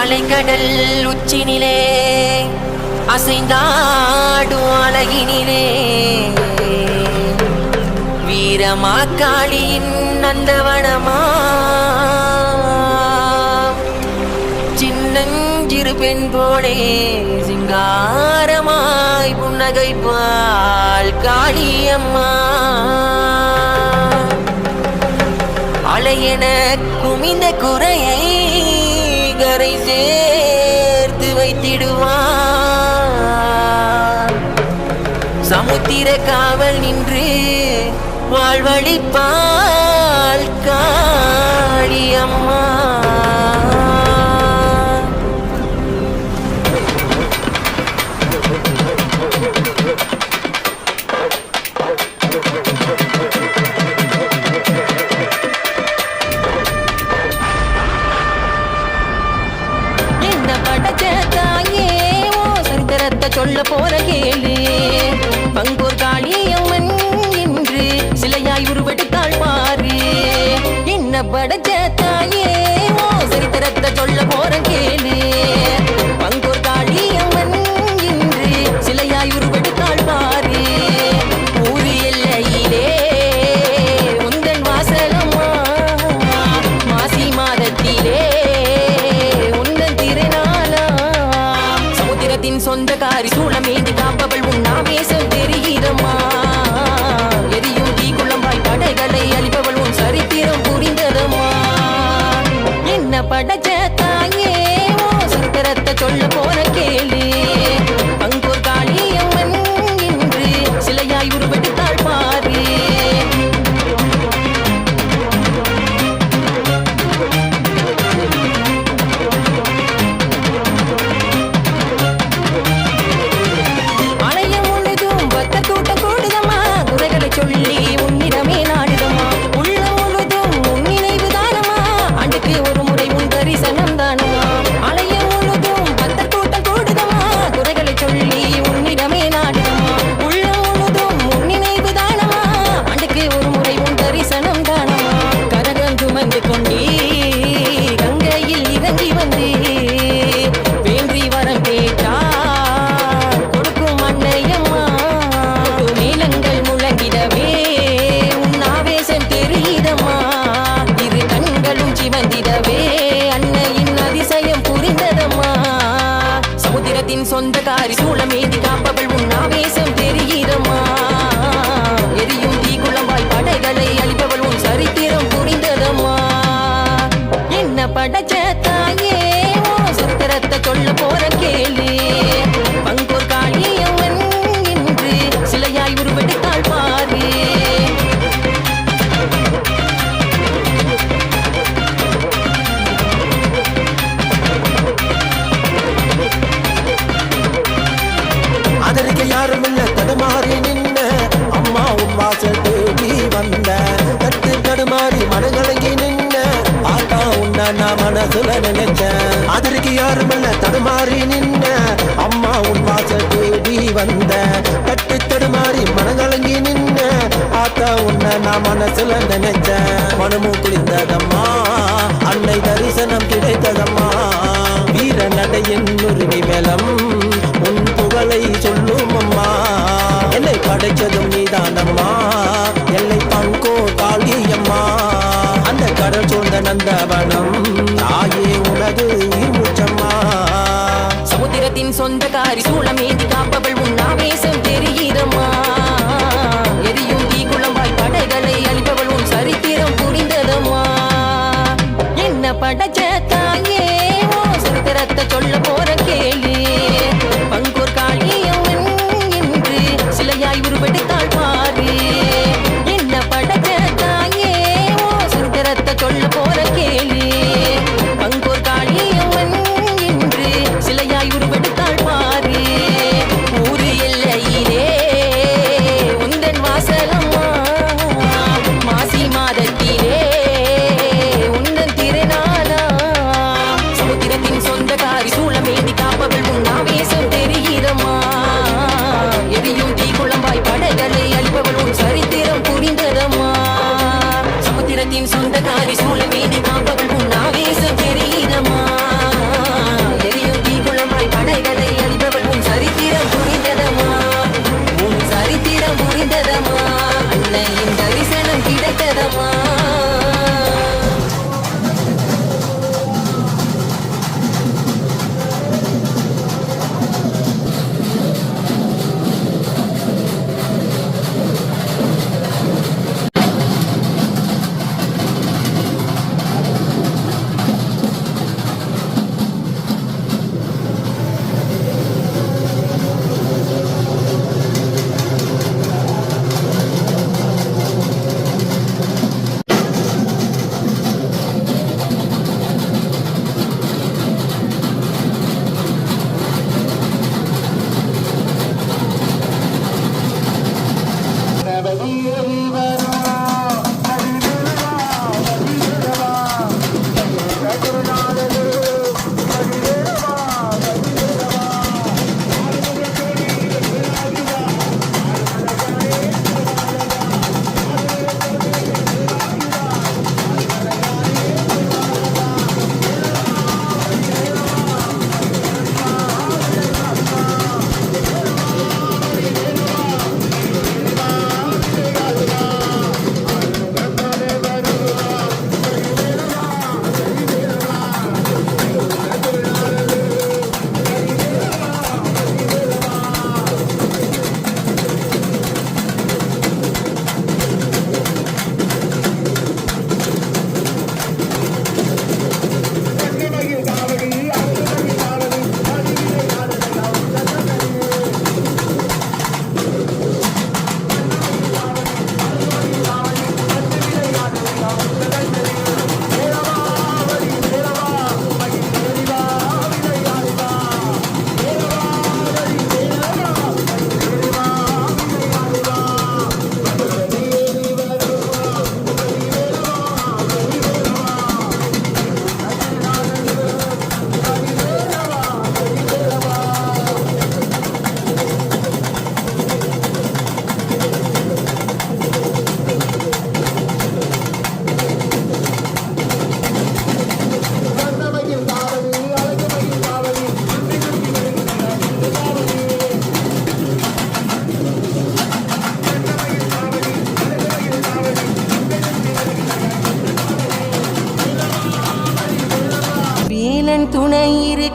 அலைக்கடல் உச்சினிலே அசைந்தாடும் அழகினிலே வீரமாக்காளியின் நந்தவனமா சின்னஞ்சிறு பெண் போலே சிங்காரமாய் புன்னகைப்பாள் காளியம்மா. அலையென குமிந்த குறையை கரை சேர்த்து வைத்திடுவார். சமுத்திர காவல் நின்று வாழ்வழிப்பால் காளியம்மா. சொல்ல போற கேளு, பங்கூர் காளியம்மன் என்று சிலையாய் உருவெடுத்தாள் பாரு. என்ன படைச்ச தாயே ஓ சரித்திரத்தை சொல்ல போற கேளு, பங்கூர் காளியம்மன் என்று சிலையாய் உருவெடுத்தாள் பாரு. ஊரு எல்லையிலே உந்தன் வாசலம்மா, மாசி மாதத்திலே சொந்தக்காரி சூளமேந்தி காப்பவள் உன்னாவேசம் தெரிகிறம்மா. எரியும் தீக்குளம்பாய் படைகளை அழிப்பவள் உன் சரித்திரம் புரிந்ததம்மா. என்ன படைச்ச தாயே ஓ சரித்திரத்தை சொல்ல போற கேளு, பங்கூர் காளியம்மன் என்று சிலையாய் உருவெடுத்தாள் பாரு. சொல்லி உன்னிடமே நாடுதம்மா, உள்ள முழுதும் உன் நினைவு தானமா, ஆண்டுக்கு ஒரு முறை உன் தரிசனம் தானமா. அலைய முழுதும் பக்தர் கூட்டம் கூடுதம்மா, குறைகளை சொல்லி உன்னிடமே நாடுதம்மா, உள்ள முழுதும் உன் நினைவு தானமா, ஆண்டுக்கு ஒரு முறை உன் தரிசனம் தானமா. கரகம் சுமந்து கொண்டே கங்கையில் இறங்கி வந்து வேண்டி வரம் கேட்டா கொடுக்கும் அன்னையம்மா. மேலங்கள் முழங்கிடவே உன் ஆவேசம் தெரியுதம்மா, இரு கண்களும் சிவந்திடவே அன்னையின் அதிசயம் புரிந்ததம்மா. சமுத்திரத்தின் சொந்தக்காரி சூளமேந்தி காப்பவள் உன் ஆவேசம் தெரியுதம்மா. எரியும் தீக்குளம்பாய் படைகளை அழிப்பவள் உன் சரித்திரம் புரிந்ததம்மா. என்ன படைச்ச தாயே ஓ சரித்திரத்தை சொல்ல போற கேளு, பங்கூர் காளியம்மன் என்று சிலையாய் உருவெடுத்தாள் பாரு. அதற்கு யாரும் இல்ல தடுமாறி நின்ன அம்மா உன் வாசல் தேடி வந்த, தட்டு தடுமாறி மனகலங்கி நின்ன ஆட்டா உன்ன நான் மனசுல நினைச்சேன். அதற்கு யாரும் இல்ல தடுமாறி நின்ன அம்மா உன் வாசல் தேடி வந்த, தட்டு தடுமாறி மனகலங்கி நின்ன ஆட்டா உன்ன நான் மனசுல நினைச்சேன். மனமும் குளிர்ந்ததம்மா, அன்னை தரிசனம் கிடைத்ததம்மா. வீர நடையின் உரிமை மேலம் உன் புகழை சொல்லும் அம்மா. என்னை படைச்சதும் நீதானம்மா, எல்லை பங்கோ காளியம்மா. அந்த கடல் சூழ்ந்த நந்தவனம் தாயே உனது உயிர் மூச்சம்மா. சமுத்திரத்தின் சொந்தக்காரி சூளமேந்தி காப்பவள் உன் ஆவேசம் தெரியுதம்மா. எரியும் தீக்குளம்பாய் படைகளை அழிப்பவள் உன் சரித்திரம் புரிந்ததம்மா. என்ன படைச்ச தாயே ஓ சரித்திரத்தை சொல்ல போற கேளு, பங்கூர் காளியம்மன் என்று சிலையாய் உருவெடுத்தாள் பாரு. என்ன படைச்ச தாயே ஓ சரித்திரத்தை சொல்ல போற கேளு, பங்கூர் காளியம்மன் என்று சிலையாய் உருவெடுத்தாள் பாரு. ஊரு எல்லையிலே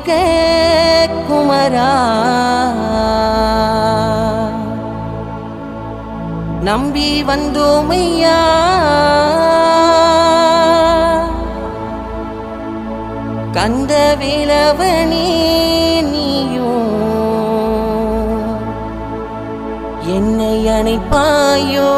இருக்க குமரா நம்பி வந்தோமையா கந்த வேலவனே நீயும் என்னை அணைப்பாயோ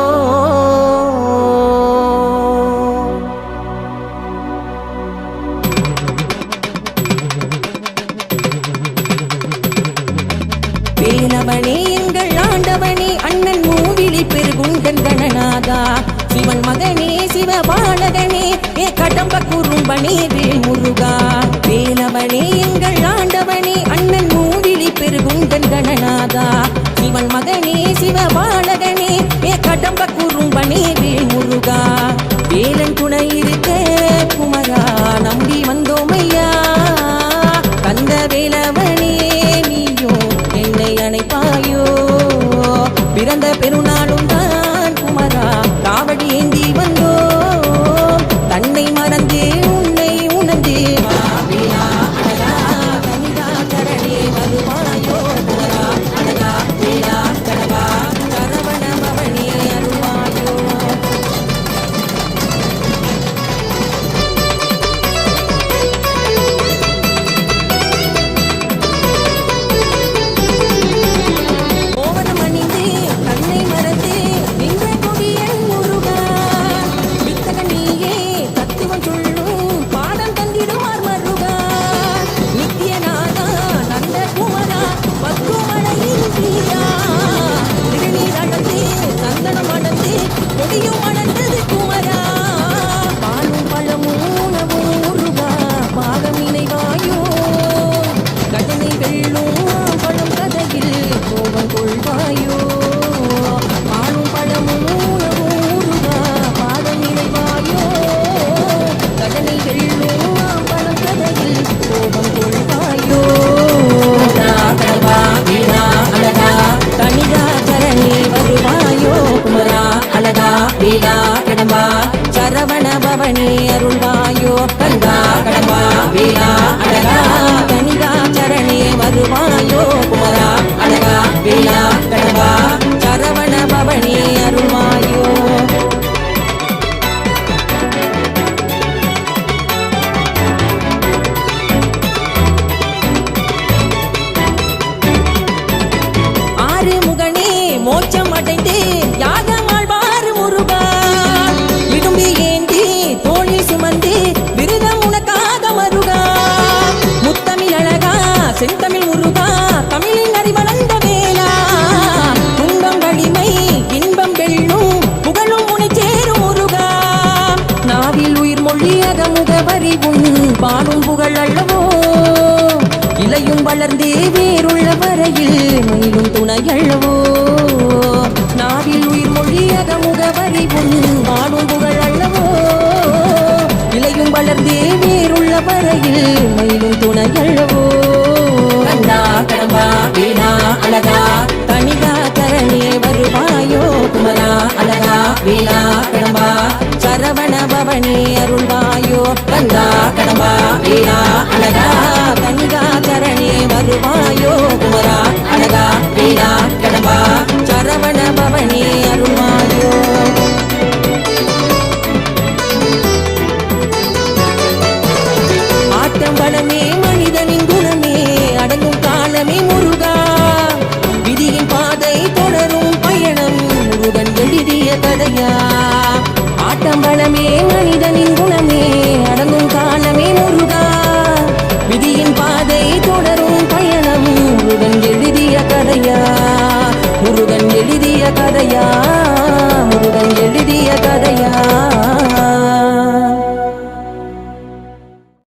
வேலவனே எங்கள் ஆண்டவனே அண்ணன் மூவிலி பெருகுண்டன் கணநாதா சிவன் மகனே சிவபாலகனே ஏ கடம்ப குறும்பனே வேல் முருகா வேலவனே எங்கள் ஆண்டவனே அண்ணன் மூவிலி பெருகுண்டன் கணநாதா சிவன் மகனே சிவபாலகனே ஏ கடம்ப குறும்பனே வேல் முருகா வேலன் துணை இருக்க குமரா நம்பி வந்தோமையா கந்த வேலவனே நீயோ என்னை அணைப்பாயோ பிறந்த பெருநாளும் தான் குமரா காவடி ஏந்தி வந்தோம் தன்னை மறந்தே உன்னை உணர்ந்தே வருவாயோ குமரா அழகா வேலா கடவா சரவண பவனே அருள்வாயோ கோவணம் அணிந்து கண்ணை மறந்து நின்ற கொடியன் முருகா வித்தக நீயே தத்துவம் சொல்லும் பாடம் தந்திடுவார் மருகா நித்தியநாதா நந்த குமரா பக்குமலையின் தீரா திருநீர் அடர்ந்து சந்தனம் அடர்ந்து கொடியும் அடர்ந்தது குமரா பாலும் பழமும் உணவும் முருகா பாகம் நினைவாயோ கடனை வெள்ளும் பழம் கதையில் கோபம் கொள்வாயோ பாலும் பழமும் உணவும் முருகா பாகம் நினைவாயோ கடனை வெள்ளும் பழம் கதையில் கோபம் கொள்வாயோ கடவா வீணா அழகா தனிகா சரணி வருவாயோ குமரா அழகா வீணா கடம்பா சரவண பவனி அருள்வாயோ கந்தா கடம்பா வீணா அழகா தனிகா சரணி வருவாயோ குமரா அழகா வீணா கடம்பா சரவண பவனி அருள்வாயோ ஆறு முகனே மோட்சம் அடைந்து யாகம் ஆழ்வார் முருகா இடும்பி ஏந்தி தோழி சுமந்து விருதம் உனக்காக மருகா முத்தமிழ் அழகா செந்தமிழ் முருகா தமிழின் அறிவளந்த வேளா துன்பம் வலிமை இன்பம் வெல்லும் புகழும் உனை சேரும் முருகா நாவில் உயிர் மொழியக முகவரி உன் பாடும் புகழ் அல்லவோ இலையும் வளர்ந்தே வேறுள்ள வரையில் மயிலும் துணையல்லவோ நாவில் உயிர் மொழியக முகவரி உன் பாடும் புகழ் அல்லவோ இலையும் வளர்ந்தே வேறுள்ள வரையில் மயிலும் துணையல்லவோ கந்தா கடம்பா வீணா அழகா தனிகா தரணி வருவாயோ குமரா அழகா வீணா கடம்பா சரவண பவனி அருள்வாயோ கந்தா கடம்பா வீணா அழகா தனிகா தரணி வருவாயோ குமரா அழகா வீணா கடம்பா சரவண பவனி அருள்வாயோ ஆட்டம் பலமே மனிதனின் குணமே அடங்கும் காலமே முருகா விதியின் பாதை தொடரும் பயணம் முருகன் எழுதிய கதையா ஆட்டம் பலமே மனிதனின் குணமே அடங்கும் காலமே முருகா விதியின் பாதை தொடரும் பயணம் முருகன் எழுதிய கதையா முருகன் எழுதிய கதையா